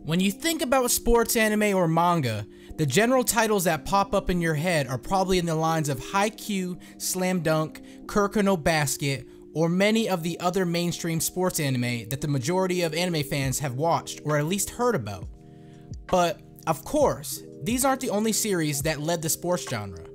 When you think about sports anime or manga, the general titles that pop up in your head are probably in the lines of Haikyuu, Slam Dunk, Kuroko no Basket, or many of the other mainstream sports anime that the majority of anime fans have watched or at least heard about. But, of course, these aren't the only series that led the sports genre.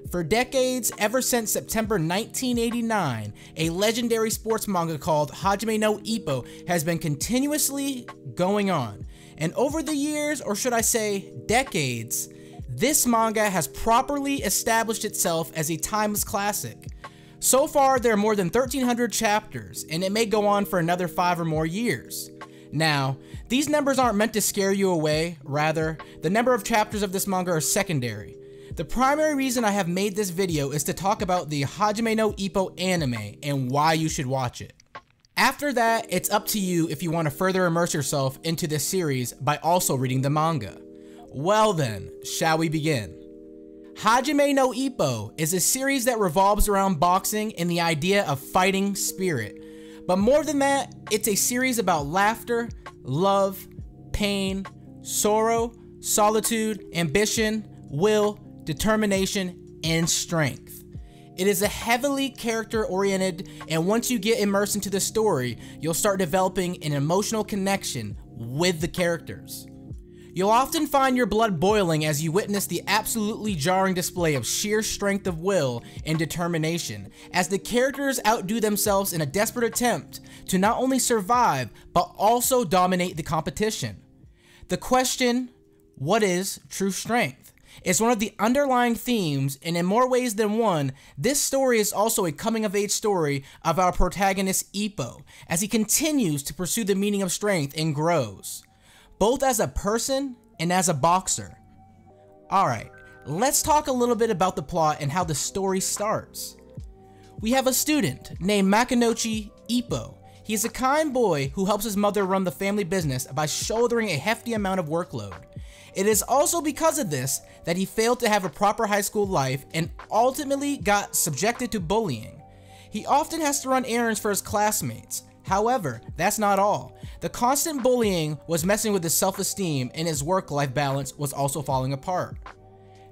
For decades, ever since September 1989, a legendary sports manga called Hajime No Ippo has been continuously going on. And over the years, or should I say decades, this manga has properly established itself as a timeless classic. So far, there are more than 1,300 chapters, and it may go on for another 5 or more years. Now, these numbers aren't meant to scare you away, rather, the number of chapters of this manga are secondary. The primary reason I have made this video is to talk about the Hajime no Ippo anime and why you should watch it. After that, it's up to you if you want to further immerse yourself into this series by also reading the manga. Well then, shall we begin? Hajime no Ippo is a series that revolves around boxing and the idea of fighting spirit. But more than that, it's a series about laughter, love, pain, sorrow, solitude, ambition, will, determination, and strength. It is a heavily character-oriented, and once you get immersed into the story, you'll start developing an emotional connection with the characters. You'll often find your blood boiling as you witness the absolutely jarring display of sheer strength of will and determination, as the characters outdo themselves in a desperate attempt to not only survive, but also dominate the competition. The question, what is true strength? Is one of the underlying themes, and in more ways than one, this story is also a coming-of-age story of our protagonist Ippo, as he continues to pursue the meaning of strength and grows, both as a person and as a boxer. Alright, let's talk a little bit about the plot and how the story starts. We have a student named Makinochi Ippo. He is a kind boy who helps his mother run the family business by shouldering a hefty amount of workload. It is also because of this that he failed to have a proper high school life and ultimately got subjected to bullying. He often has to run errands for his classmates. However, that's not all. The constant bullying was messing with his self-esteem, and his work-life balance was also falling apart.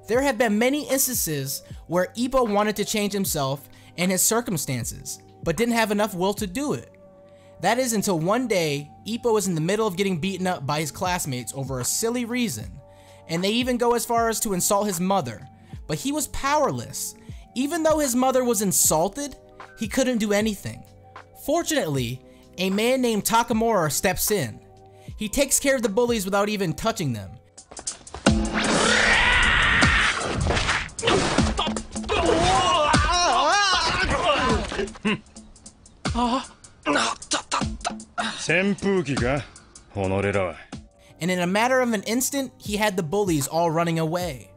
There have been many instances where Ippo wanted to change himself and his circumstances, but didn't have enough will to do it. That is until one day, Ippo is in the middle of getting beaten up by his classmates over a silly reason, and they even go as far as to insult his mother, but he was powerless. Even though his mother was insulted, he couldn't do anything. Fortunately, a man named Takamura steps in. He takes care of the bullies without even touching them. And in a matter of an instant, he had the bullies all running away.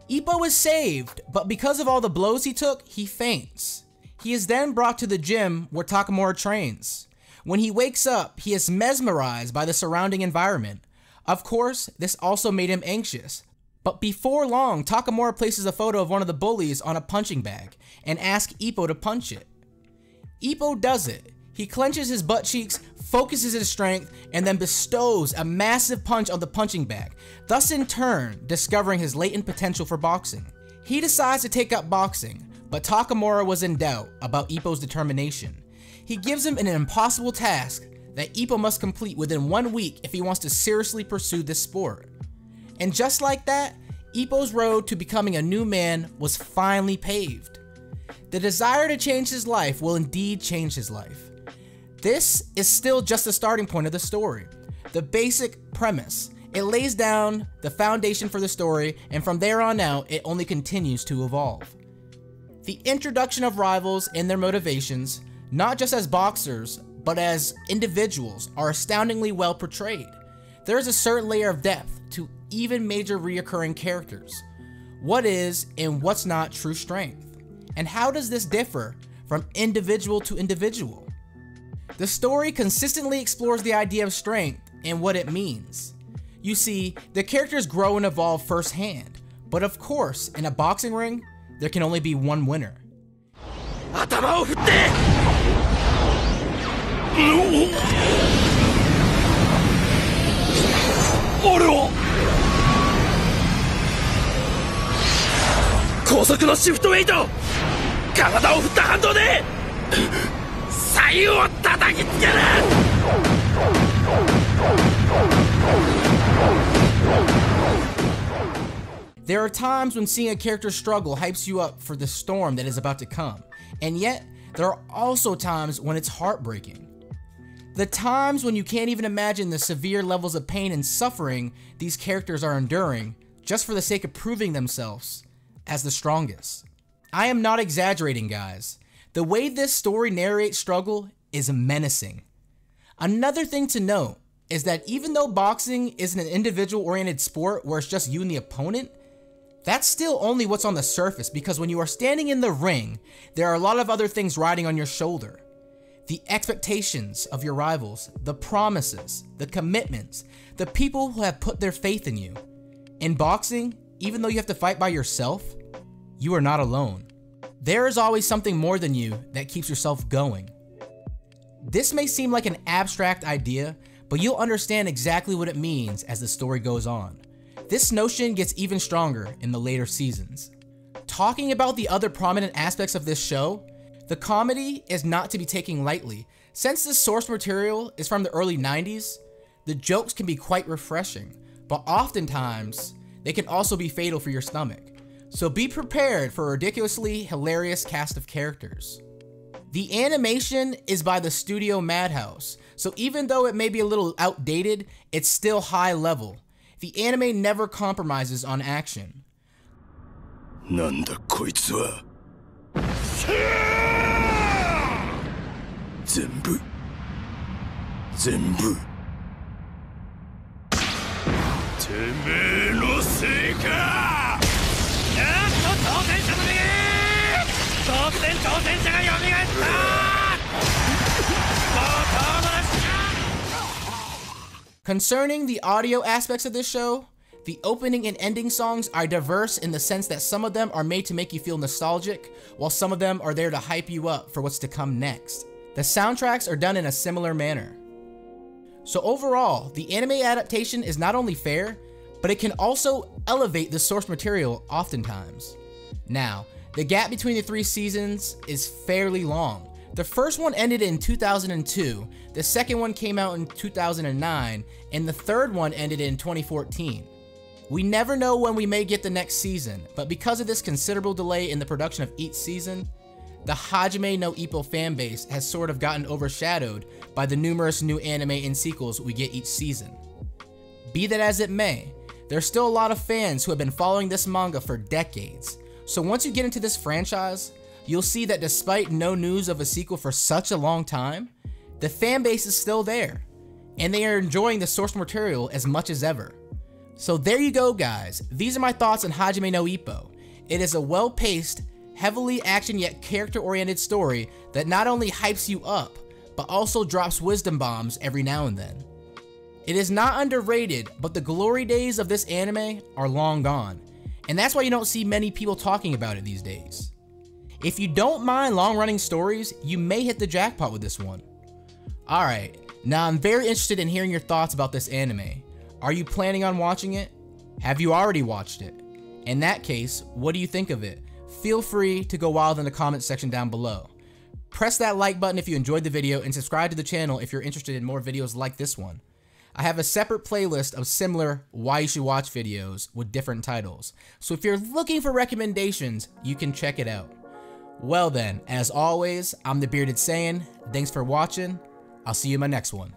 Ippo is saved, but because of all the blows he took, he faints. He is then brought to the gym where Takamura trains. When he wakes up, he is mesmerized by the surrounding environment. Of course, this also made him anxious. But before long, Takamura places a photo of one of the bullies on a punching bag and asks Ippo to punch it. Ippo does it. He clenches his butt cheeks, focuses his strength, and then bestows a massive punch on the punching bag, thus in turn discovering his latent potential for boxing. He decides to take up boxing, but Takamura was in doubt about Ippo's determination. He gives him an impossible task that Ippo must complete within 1 week if he wants to seriously pursue this sport. And just like that, Ippo's road to becoming a new man was finally paved. The desire to change his life will indeed change his life. This is still just the starting point of the story, the basic premise. It lays down the foundation for the story, and from there on out, it only continues to evolve. The introduction of rivals and their motivations, not just as boxers, but as individuals, are astoundingly well portrayed. There is a certain layer of depth to even major reoccurring characters. What is and what's not true strength? And how does this differ from individual to individual? The story consistently explores the idea of strength and what it means. You see, the characters grow and evolve firsthand, but of course, in a boxing ring, there can only be one winner. 俺を高速のシフトウェイト、体を振った反動で左右を叩きつける。There are times when seeing a character struggle hypes you up for the storm that is about to come, and yet there are also times when it's heartbreaking. The times when you can't even imagine the severe levels of pain and suffering these characters are enduring just for the sake of proving themselves as the strongest. I am not exaggerating, guys. The way this story narrates struggle is menacing. Another thing to note is that even though boxing isn't an individual-oriented sport where it's just you and the opponent, that's still only what's on the surface, because when you are standing in the ring, there are a lot of other things riding on your shoulder. The expectations of your rivals, the promises, the commitments, the people who have put their faith in you. In boxing, even though you have to fight by yourself, you are not alone. There is always something more than you that keeps yourself going. This may seem like an abstract idea, but you'll understand exactly what it means as the story goes on. This notion gets even stronger in the later seasons. Talking about the other prominent aspects of this show, the comedy is not to be taken lightly. Since the source material is from the early 90s, the jokes can be quite refreshing, but oftentimes they can also be fatal for your stomach. So be prepared for a ridiculously hilarious cast of characters. The animation is by the studio Madhouse, so even though it may be a little outdated, it's still high level. The anime never compromises on action. なんだこいつは。全部。てめえのせいか。挑戦者の目。突然挑戦者が蘇った。Concerning the audio aspects of this show, the opening and ending songs are diverse in the sense that some of them are made to make you feel nostalgic, while some of them are there to hype you up for what's to come next. The soundtracks are done in a similar manner. So overall, the anime adaptation is not only fair, but it can also elevate the source material oftentimes. Now, the gap between the 3 seasons is fairly long. The first one ended in 2002, the second one came out in 2009, and the third one ended in 2014. We never know when we may get the next season, but because of this considerable delay in the production of each season, the Hajime No Ippo fanbase has sort of gotten overshadowed by the numerous new anime and sequels we get each season. Be that as it may, there's still a lot of fans who have been following this manga for decades, so once you get into this franchise, you'll see that despite no news of a sequel for such a long time, the fanbase is still there, and they are enjoying the source material as much as ever. So there you go, guys. These are my thoughts on Hajime no Ippo. It is a well-paced, heavily action yet character-oriented story that not only hypes you up, but also drops wisdom bombs every now and then. It is not underrated, but the glory days of this anime are long gone, and that's why you don't see many people talking about it these days. If you don't mind long-running stories, you may hit the jackpot with this one. Alright, now I'm very interested in hearing your thoughts about this anime. Are you planning on watching it? Have you already watched it? In that case, what do you think of it? Feel free to go wild in the comments section down below. Press that like button if you enjoyed the video, and subscribe to the channel if you're interested in more videos like this one. I have a separate playlist of similar why you should watch videos with different titles, so if you're looking for recommendations, you can check it out. Well then, as always, I'm the Bearded Saiyan. Thanks for watching. I'll see you in my next one.